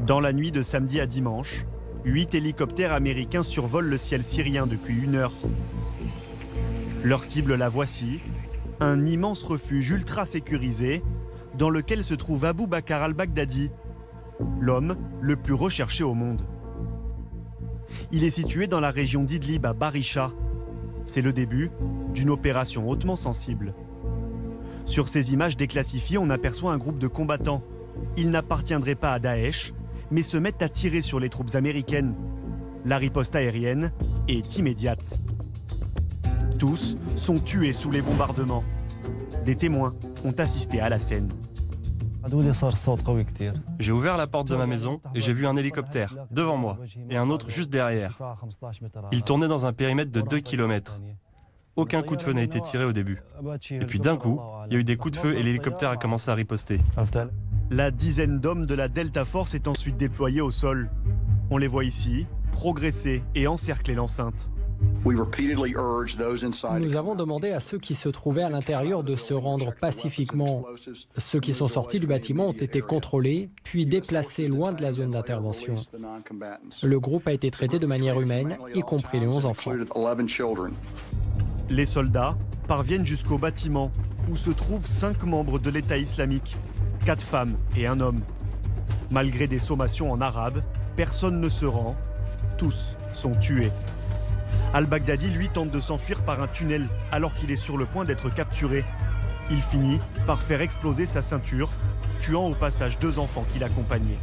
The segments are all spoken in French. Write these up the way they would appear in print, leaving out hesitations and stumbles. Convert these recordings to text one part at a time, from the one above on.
Dans la nuit de samedi à dimanche, 8 hélicoptères américains survolent le ciel syrien depuis 1 heure. Leur cible, la voici, un immense refuge ultra sécurisé dans lequel se trouve Abu Bakr al-Baghdadi, l'homme le plus recherché au monde. Il est situé dans la région d'Idlib à Barisha. C'est le début d'une opération hautement sensible. Sur ces images déclassifiées, on aperçoit un groupe de combattants. Ils n'appartiendraient pas à Daesh, mais se mettent à tirer sur les troupes américaines. La riposte aérienne est immédiate. Tous sont tués sous les bombardements. Des témoins ont assisté à la scène. J'ai ouvert la porte de ma maison et j'ai vu un hélicoptère devant moi et un autre juste derrière. Il tournait dans un périmètre de 2 km. Aucun coup de feu n'a été tiré au début. Et puis d'un coup, il y a eu des coups de feu et l'hélicoptère a commencé à riposter. La dizaine d'hommes de la Delta Force est ensuite déployée au sol. On les voit ici, progresser et encercler l'enceinte. Nous avons demandé à ceux qui se trouvaient à l'intérieur de se rendre pacifiquement. Ceux qui sont sortis du bâtiment ont été contrôlés, puis déplacés loin de la zone d'intervention. Le groupe a été traité de manière humaine, y compris les 11 enfants. Les soldats parviennent jusqu'au bâtiment où se trouvent 5 membres de l'État islamique, 4 femmes et un homme. Malgré des sommations en arabe, personne ne se rend, tous sont tués. Al-Baghdadi, lui, tente de s'enfuir par un tunnel alors qu'il est sur le point d'être capturé. Il finit par faire exploser sa ceinture, tuant au passage 2 enfants qui l'accompagnaient.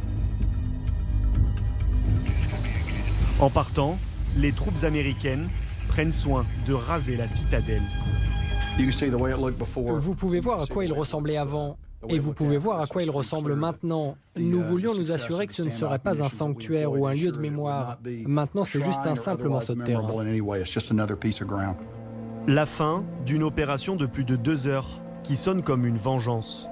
En partant, les troupes américaines prennent soin de raser la citadelle. Vous pouvez voir à quoi il ressemblait avant. Et vous pouvez voir à quoi il ressemble maintenant. Nous voulions nous assurer que ce ne serait pas un sanctuaire ou un lieu de mémoire. Maintenant, c'est juste un simple morceau de terrain. La fin d'une opération de plus de 2 heures qui sonne comme une vengeance.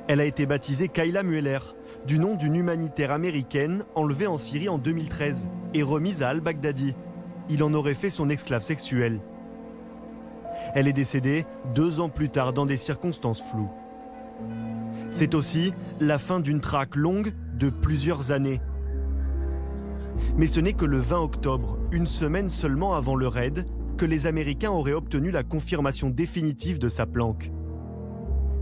Elle a été baptisée Kayla Mueller, du nom d'une humanitaire américaine enlevée en Syrie en 2013 et remise à Al-Baghdadi. Il en aurait fait son esclave sexuel. Elle est décédée 2 ans plus tard dans des circonstances floues. C'est aussi la fin d'une traque longue de plusieurs années. Mais ce n'est que le 20 octobre, une semaine seulement avant le raid, que les Américains auraient obtenu la confirmation définitive de sa planque.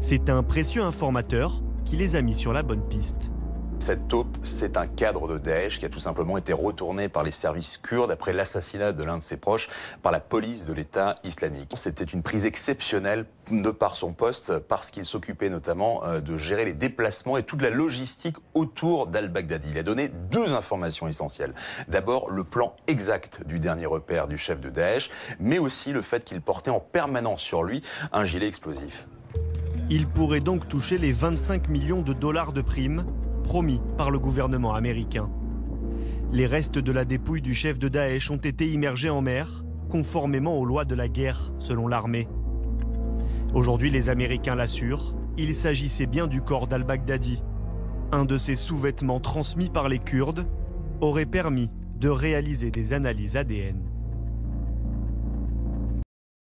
C'est un précieux informateur qui les a mis sur la bonne piste. Cette taupe, c'est un cadre de Daesh qui a tout simplement été retourné par les services kurdes après l'assassinat de l'un de ses proches par la police de l'État islamique. C'était une prise exceptionnelle de par son poste, parce qu'il s'occupait notamment de gérer les déplacements et toute la logistique autour d'Al-Baghdadi. Il a donné 2 informations essentielles. D'abord, le plan exact du dernier repère du chef de Daesh, mais aussi le fait qu'il portait en permanence sur lui un gilet explosif. Il pourrait donc toucher les 25 millions de dollars de primes promis par le gouvernement américain. Les restes de la dépouille du chef de Daesh ont été immergés en mer, conformément aux lois de la guerre, selon l'armée. Aujourd'hui, les Américains l'assurent, il s'agissait bien du corps d'Al-Baghdadi. Un de ces sous-vêtements transmis par les Kurdes aurait permis de réaliser des analyses ADN.